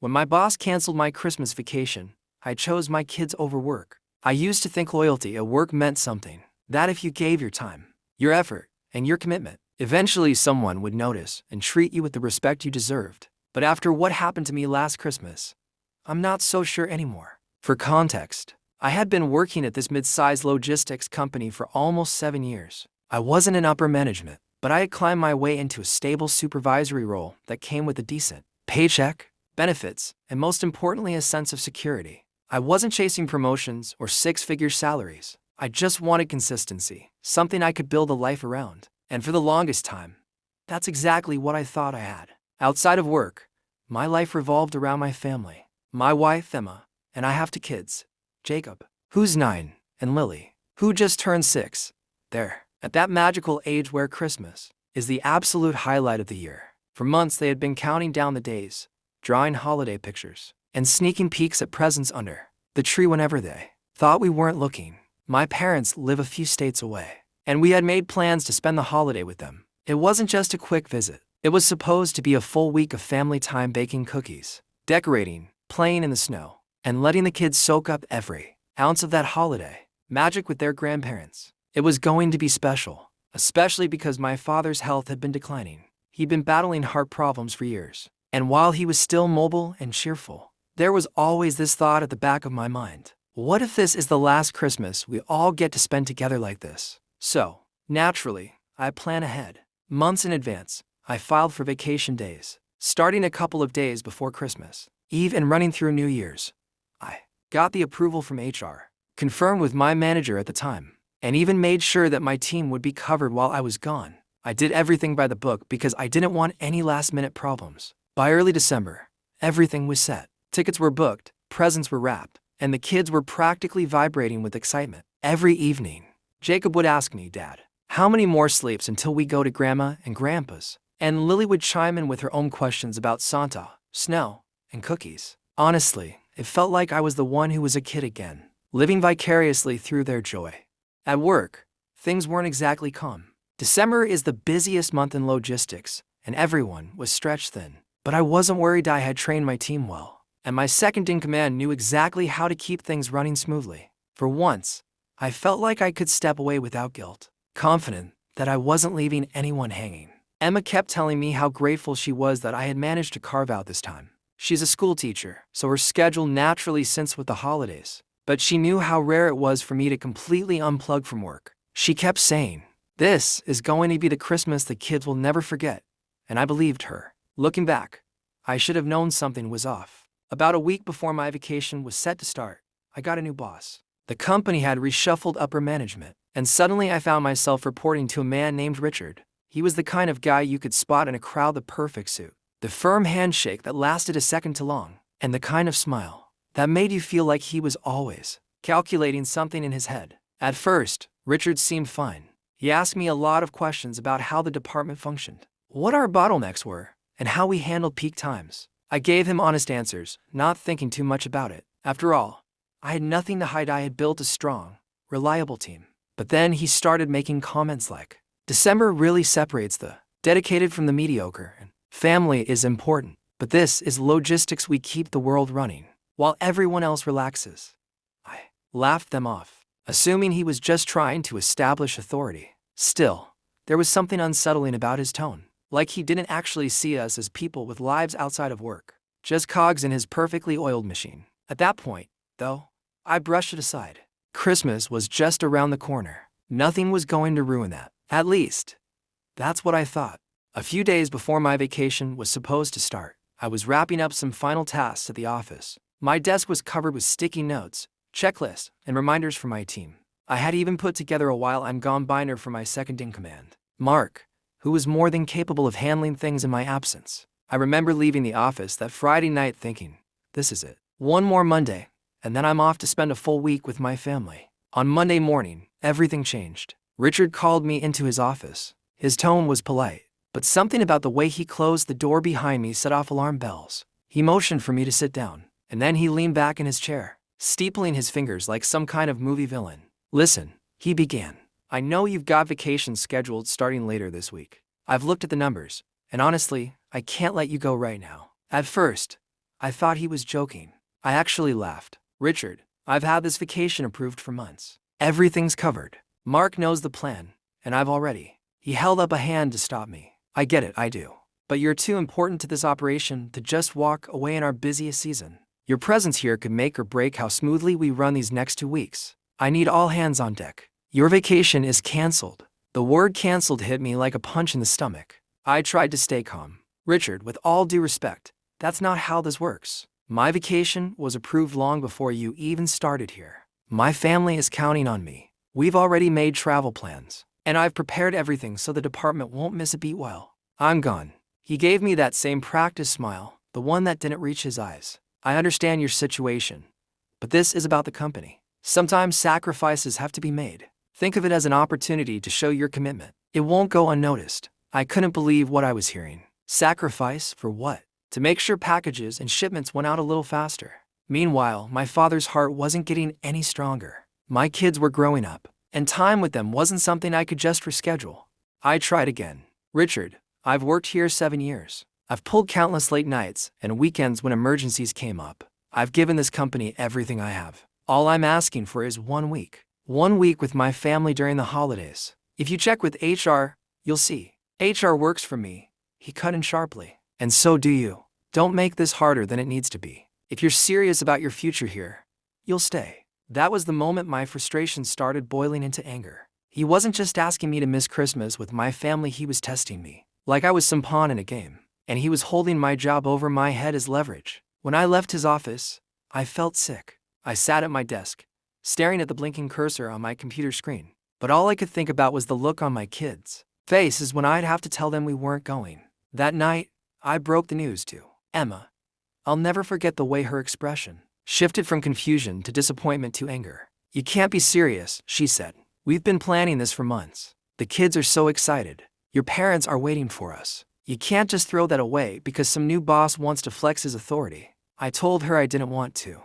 When my boss canceled my Christmas vacation, I chose my kids over work. I used to think loyalty at work meant something. That if you gave your time, your effort, and your commitment, eventually someone would notice and treat you with the respect you deserved. But after what happened to me last Christmas, I'm not so sure anymore. For context, I had been working at this mid-sized logistics company for almost 7 years. I wasn't in upper management, but I had climbed my way into a stable supervisory role that came with a decent paycheck, benefits, and most importantly, a sense of security. I wasn't chasing promotions or six-figure salaries. I just wanted consistency, something I could build a life around. And for the longest time, that's exactly what I thought I had. Outside of work, my life revolved around my family. My wife, Emma, and I have 2 kids, Jacob, who's 9, and Lily, who just turned 6. They're at that magical age where Christmas is the absolute highlight of the year. For months, they had been counting down the days, drawing holiday pictures, and sneaking peeks at presents under the tree whenever they thought we weren't looking. My parents live a few states away, and we had made plans to spend the holiday with them. It wasn't just a quick visit. It was supposed to be a full week of family time baking cookies, decorating, playing in the snow, and letting the kids soak up every ounce of that holiday magic with their grandparents. It was going to be special, especially because my father's health had been declining. He'd been battling heart problems for years, and while he was still mobile and cheerful, there was always this thought at the back of my mind. What if this is the last Christmas we all get to spend together like this? So, naturally, I plan ahead. Months in advance, I filed for vacation days, starting a couple of days before Christmas Eve and running through New Year's. I got the approval from HR, confirmed with my manager at the time, and even made sure that my team would be covered while I was gone. I did everything by the book because I didn't want any last-minute problems. By early December, everything was set. Tickets were booked, presents were wrapped, and the kids were practically vibrating with excitement. Every evening, Jacob would ask me, "Dad, how many more sleeps until we go to Grandma and Grandpa's?" And Lily would chime in with her own questions about Santa, snow, and cookies. Honestly, it felt like I was the one who was a kid again, living vicariously through their joy. At work, things weren't exactly calm. December is the busiest month in logistics, and everyone was stretched thin. But I wasn't worried. I had trained my team well, and my second-in-command knew exactly how to keep things running smoothly. For once, I felt like I could step away without guilt, confident that I wasn't leaving anyone hanging. Emma kept telling me how grateful she was that I had managed to carve out this time. She's a school teacher, so her schedule naturally syncs with the holidays. But she knew how rare it was for me to completely unplug from work. She kept saying, "This is going to be the Christmas the kids will never forget," and I believed her. Looking back, I should have known something was off. About a week before my vacation was set to start, I got a new boss. The company had reshuffled upper management, and suddenly I found myself reporting to a man named Richard. He was the kind of guy you could spot in a crowd, the perfect suit, the firm handshake that lasted a second too long, and the kind of smile that made you feel like he was always calculating something in his head. At first, Richard seemed fine. He asked me a lot of questions about how the department functioned, what our bottlenecks were, and how we handled peak times. I gave him honest answers, not thinking too much about it. After all, I had nothing to hide. I had built a strong, reliable team. But then he started making comments like, "December really separates the dedicated from the mediocre, and family is important. But this is logistics. We keep the world running while everyone else relaxes." I laughed them off, assuming he was just trying to establish authority. Still, there was something unsettling about his tone. Like he didn't actually see us as people with lives outside of work, just cogs in his perfectly oiled machine. At that point, though, I brushed it aside. Christmas was just around the corner. Nothing was going to ruin that. At least, that's what I thought. A few days before my vacation was supposed to start, I was wrapping up some final tasks at the office. My desk was covered with sticky notes, checklists, and reminders for my team. I had even put together a while I'm gone binder for my second-in-command, Mark, who was more than capable of handling things in my absence. I remember leaving the office that Friday night thinking, this is it. One more Monday, and then I'm off to spend a full week with my family. On Monday morning, everything changed. Richard called me into his office. His tone was polite, but something about the way he closed the door behind me set off alarm bells. He motioned for me to sit down, and then he leaned back in his chair, steepling his fingers like some kind of movie villain. "Listen," he began. "I know you've got vacations scheduled starting later this week. I've looked at the numbers, and honestly, I can't let you go right now. At first, I thought he was joking. I actually laughed. Richard, I've had this vacation approved for months. Everything's covered. Mark knows the plan, and I've already. He held up a hand to stop me. I get it, I do. But you're too important to this operation to just walk away in our busiest season. Your presence here could make or break how smoothly we run these next 2 weeks. I need all hands on deck. Your vacation is canceled. The word canceled hit me like a punch in the stomach. I tried to stay calm. Richard, with all due respect, that's not how this works. My vacation was approved long before you even started here. My family is counting on me. We've already made travel plans, and I've prepared everything so the department won't miss a beat while I'm gone. He gave me that same practice smile, the one that didn't reach his eyes. I understand your situation, but this is about the company. Sometimes sacrifices have to be made. Think of it as an opportunity to show your commitment. It won't go unnoticed. I couldn't believe what I was hearing. Sacrifice for what? To make sure packages and shipments went out a little faster. Meanwhile, my father's heart wasn't getting any stronger. My kids were growing up, and time with them wasn't something I could just reschedule. I tried again. Richard, I've worked here 7 years. I've pulled countless late nights and weekends when emergencies came up. I've given this company everything I have. All I'm asking for is 1 week. 1 week with my family during the holidays. If you check with HR, you'll see. HR works for me. He cut in sharply. And so do you. Don't make this harder than it needs to be. If you're serious about your future here, you'll stay. That was the moment my frustration started boiling into anger. He wasn't just asking me to miss Christmas with my family, he was testing me. Like I was some pawn in a game. And he was holding my job over my head as leverage. When I left his office, I felt sick. I sat at my desk, staring at the blinking cursor on my computer screen. But all I could think about was the look on my kids' faces when I'd have to tell them we weren't going. That night, I broke the news to Emma. I'll never forget the way her expression shifted from confusion to disappointment to anger. You can't be serious, she said. We've been planning this for months. The kids are so excited. Your parents are waiting for us. You can't just throw that away because some new boss wants to flex his authority. I told her I didn't want to.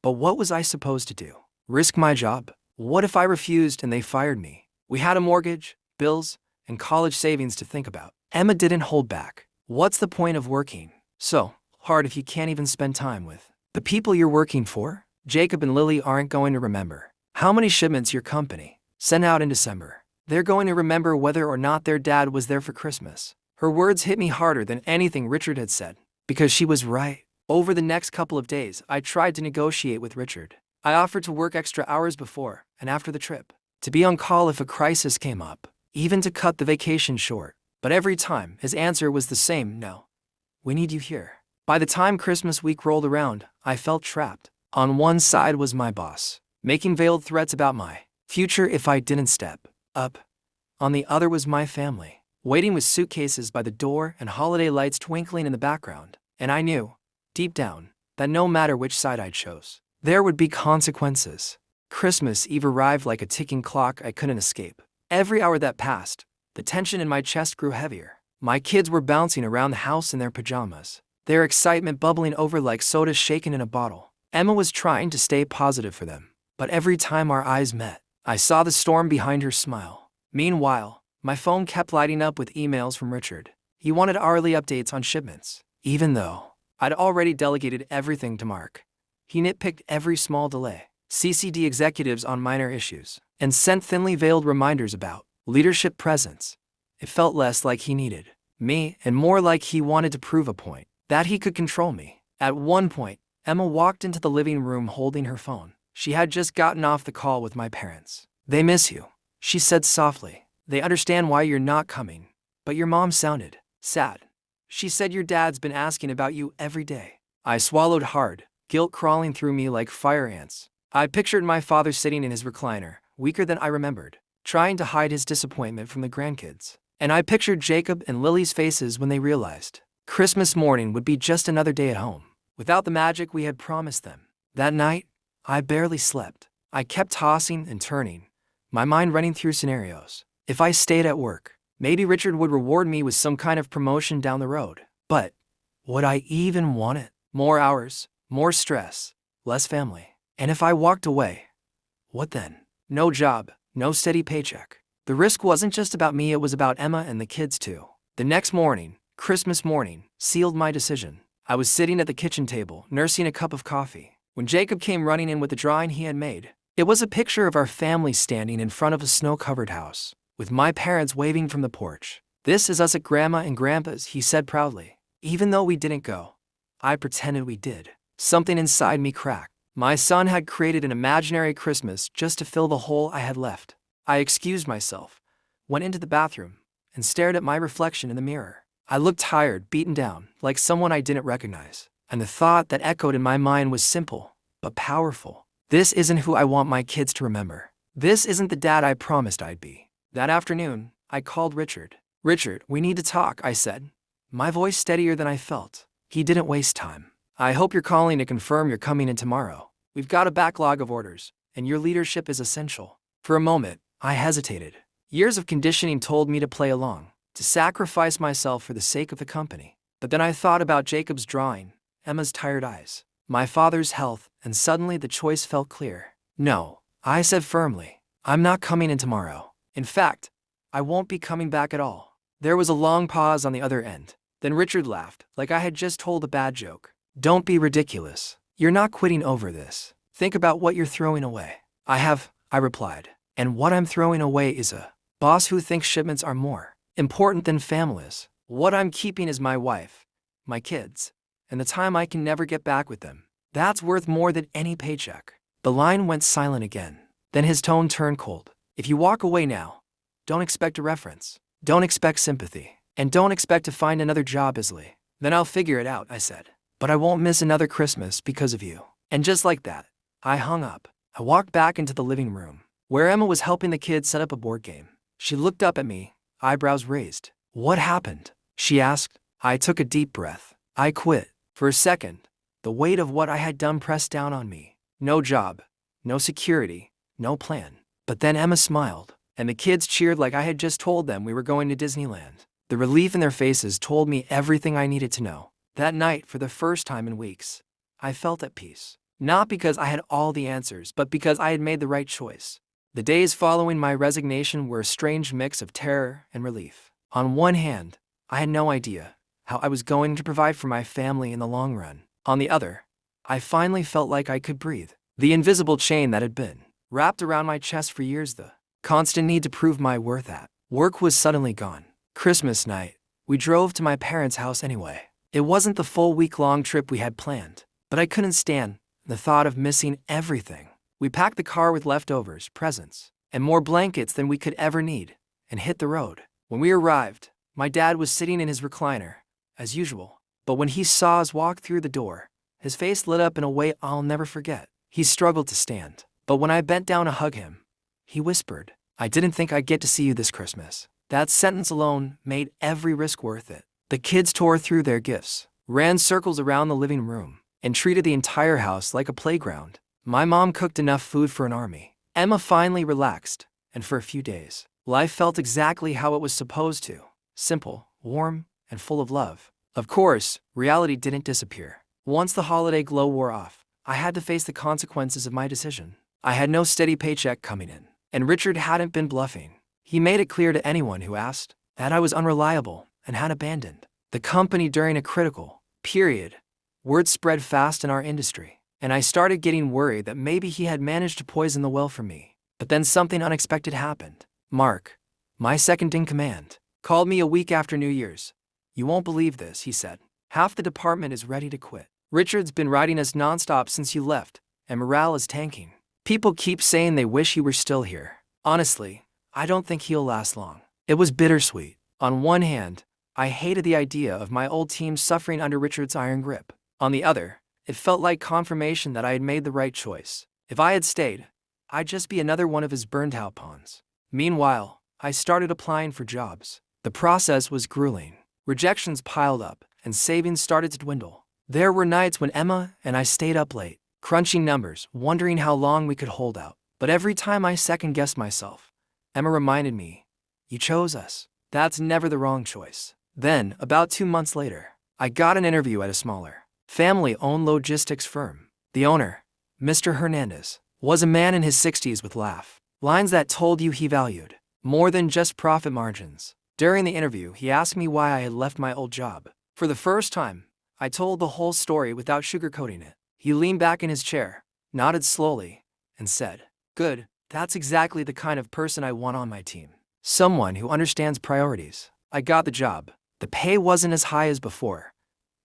But what was I supposed to do? Risk my job? What if I refused and they fired me? We had a mortgage, bills, and college savings to think about. Emma didn't hold back. What's the point of working so hard if you can't even spend time with the people you're working for? Jacob and Lily aren't going to remember how many shipments your company sent out in December. They're going to remember whether or not their dad was there for Christmas. Her words hit me harder than anything Richard had said, because she was right. Over the next couple of days, I tried to negotiate with Richard. I offered to work extra hours before and after the trip, to be on call if a crisis came up, even to cut the vacation short. But every time, his answer was the same: no. We need you here. By the time Christmas week rolled around, I felt trapped. On one side was my boss, making veiled threats about my future if I didn't step up. On the other was my family, waiting with suitcases by the door and holiday lights twinkling in the background. And I knew, deep down, that no matter which side I chose, there would be consequences. Christmas Eve arrived like a ticking clock I couldn't escape. Every hour that passed, the tension in my chest grew heavier. My kids were bouncing around the house in their pajamas, their excitement bubbling over like soda shaken in a bottle. Emma was trying to stay positive for them, but every time our eyes met, I saw the storm behind her smile. Meanwhile, my phone kept lighting up with emails from Richard. He wanted hourly updates on shipments, even though I'd already delegated everything to Mark. He nitpicked every small delay, CC'd executives on minor issues, and sent thinly veiled reminders about leadership presence. It felt less like he needed me and more like he wanted to prove a point, that he could control me. At one point, Emma walked into the living room holding her phone. She had just gotten off the call with my parents. They miss you, she said softly. They understand why you're not coming, but your mom sounded sad. She said your dad's been asking about you every day. I swallowed hard, guilt crawling through me like fire ants. I pictured my father sitting in his recliner, weaker than I remembered, trying to hide his disappointment from the grandkids. And I pictured Jacob and Lily's faces when they realized Christmas morning would be just another day at home, without the magic we had promised them. That night, I barely slept. I kept tossing and turning, my mind running through scenarios. If I stayed at work, maybe Richard would reward me with some kind of promotion down the road. But would I even want it? More hours, more stress, less family. And if I walked away, what then? No job, no steady paycheck. The risk wasn't just about me, it was about Emma and the kids too. The next morning, Christmas morning, sealed my decision. I was sitting at the kitchen table, nursing a cup of coffee, when Jacob came running in with the drawing he had made. It was a picture of our family standing in front of a snow-covered house, with my parents waving from the porch. "This is us at Grandma and Grandpa's," he said proudly. Even though we didn't go, I pretended we did. Something inside me cracked. My son had created an imaginary Christmas just to fill the hole I had left. I excused myself, went into the bathroom, and stared at my reflection in the mirror. I looked tired, beaten down, like someone I didn't recognize. And the thought that echoed in my mind was simple, but powerful. This isn't who I want my kids to remember. This isn't the dad I promised I'd be. That afternoon, I called Richard. "Richard, we need to talk," I said, my voice steadier than I felt. He didn't waste time. "I hope you're calling to confirm you're coming in tomorrow. We've got a backlog of orders, and your leadership is essential." For a moment, I hesitated. Years of conditioning told me to play along, to sacrifice myself for the sake of the company. But then I thought about Jacob's drawing, Emma's tired eyes, my father's health, and suddenly the choice felt clear. "No," I said firmly. "I'm not coming in tomorrow. In fact, I won't be coming back at all." There was a long pause on the other end. Then Richard laughed, like I had just told a bad joke. "Don't be ridiculous. You're not quitting over this. Think about what you're throwing away." I replied. "And what I'm throwing away is a boss who thinks shipments are more important than families. What I'm keeping is my wife, my kids, and the time I can never get back with them. That's worth more than any paycheck." The line went silent again. Then his tone turned cold. "If you walk away now, don't expect a reference. Don't expect sympathy. And don't expect to find another job easily." "Then I'll figure it out," I said. "But I won't miss another Christmas because of you." And just like that, I hung up. I walked back into the living room, where Emma was helping the kids set up a board game. She looked up at me, eyebrows raised. "What happened?" she asked. I took a deep breath. I quit. For a second, the weight of what I had done pressed down on me. No job, no security, no plan. But then Emma smiled, and the kids cheered like I had just told them we were going to Disneyland. The relief in their faces told me everything I needed to know. That night, for the first time in weeks, I felt at peace. Not because I had all the answers, but because I had made the right choice. The days following my resignation were a strange mix of terror and relief. On one hand, I had no idea how I was going to provide for my family in the long run. On the other, I finally felt like I could breathe. The invisible chain that had been wrapped around my chest for years, the constant need to prove my worth at work, was suddenly gone. Christmas night, we drove to my parents' house anyway. It wasn't the full week-long trip we had planned, but I couldn't stand the thought of missing everything. We packed the car with leftovers, presents, and more blankets than we could ever need, and hit the road. When we arrived, my dad was sitting in his recliner, as usual. But when he saw us walk through the door, his face lit up in a way I'll never forget. He struggled to stand, but when I bent down to hug him, he whispered, "I didn't think I'd get to see you this Christmas." That sentence alone made every risk worth it. The kids tore through their gifts, ran circles around the living room, and treated the entire house like a playground. My mom cooked enough food for an army. Emma finally relaxed, and for a few days, life felt exactly how it was supposed to. Simple, warm, and full of love. Of course, reality didn't disappear. Once the holiday glow wore off, I had to face the consequences of my decision. I had no steady paycheck coming in, and Richard hadn't been bluffing. He made it clear to anyone who asked that I was unreliable and had abandoned the company during a critical period. Word spread fast in our industry, and I started getting worried that maybe he had managed to poison the well for me. But then something unexpected happened. Mark, my second-in-command, called me a week after New Year's. "You won't believe this," he said. "Half the department is ready to quit. Richard's been writing us nonstop since you left, and morale is tanking. People keep saying they wish you were still here. Honestly, I don't think he'll last long." It was bittersweet. On one hand, I hated the idea of my old team suffering under Richard's iron grip. On the other, it felt like confirmation that I had made the right choice. If I had stayed, I'd just be another one of his burned-out pawns. Meanwhile, I started applying for jobs. The process was grueling. Rejections piled up, and savings started to dwindle. There were nights when Emma and I stayed up late, crunching numbers, wondering how long we could hold out. But every time I second-guessed myself, Emma reminded me, "You chose us. That's never the wrong choice." Then, about 2 months later, I got an interview at a smaller, family-owned logistics firm. The owner, Mr. Hernandez, was a man in his 60s with lines that told you he valued more than just profit margins. During the interview, he asked me why I had left my old job. For the first time, I told the whole story without sugarcoating it. He leaned back in his chair, nodded slowly, and said, "Good, that's exactly the kind of person I want on my team. Someone who understands priorities." I got the job. The pay wasn't as high as before,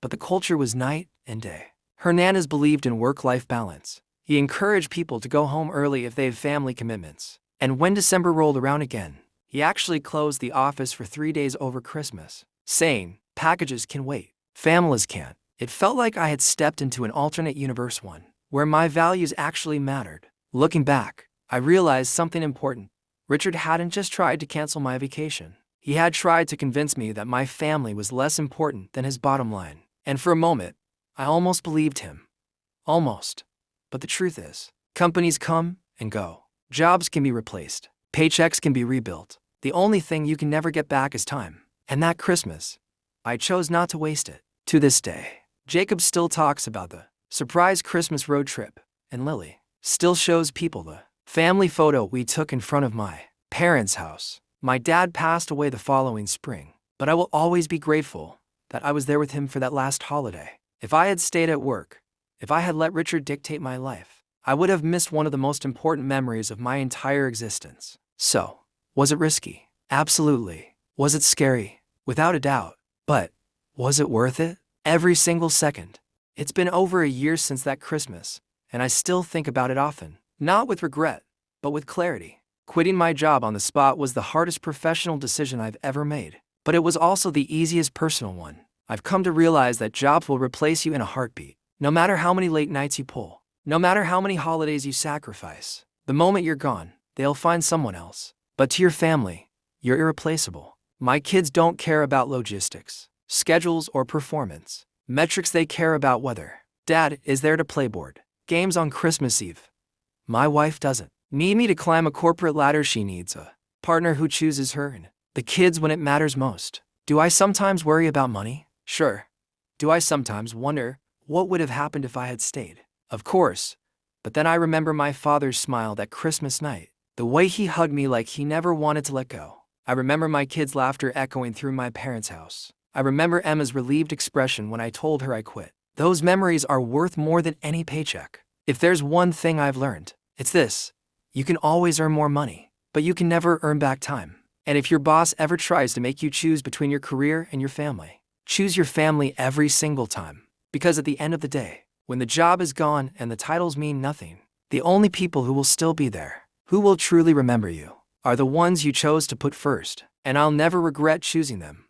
but the culture was night and day. Hernandez believed in work-life balance. He encouraged people to go home early if they have family commitments. And when December rolled around again, he actually closed the office for 3 days over Christmas, saying, "Packages can wait. Families can't." It felt like I had stepped into an alternate universe, one where my values actually mattered. Looking back, I realized something important. Richard hadn't just tried to cancel my vacation. He had tried to convince me that my family was less important than his bottom line. And for a moment, I almost believed him. Almost. But the truth is, companies come and go. Jobs can be replaced. Paychecks can be rebuilt. The only thing you can never get back is time. And that Christmas, I chose not to waste it. To this day, Jacob still talks about the surprise Christmas road trip, and Lily still shows people the family photo we took in front of my parents' house. My dad passed away the following spring, but I will always be grateful that I was there with him for that last holiday. If I had stayed at work, if I had let Richard dictate my life, I would have missed one of the most important memories of my entire existence. So, was it risky? Absolutely. Was it scary? Without a doubt. But, was it worth it? Every single second. It's been over a year since that Christmas, and I still think about it often. Not with regret, but with clarity. Quitting my job on the spot was the hardest professional decision I've ever made, but it was also the easiest personal one. I've come to realize that jobs will replace you in a heartbeat. No matter how many late nights you pull, no matter how many holidays you sacrifice, the moment you're gone, they'll find someone else. But to your family, you're irreplaceable. My kids don't care about logistics, schedules, or performance metrics. They care about whether Dad is there to play board games on Christmas Eve. My wife doesn't need me to climb a corporate ladder. She needs a partner who chooses her and the kids when it matters most. Do I sometimes worry about money? Sure. Do I sometimes wonder what would have happened if I had stayed? Of course. But then I remember my father's smile that Christmas night, the way he hugged me like he never wanted to let go. I remember my kids' laughter echoing through my parents' house. I remember Emma's relieved expression when I told her I quit. Those memories are worth more than any paycheck. If there's one thing I've learned, it's this. You can always earn more money, but you can never earn back time. And if your boss ever tries to make you choose between your career and your family, choose your family every single time. Because at the end of the day, when the job is gone and the titles mean nothing, the only people who will still be there, who will truly remember you, are the ones you chose to put first. And I'll never regret choosing them.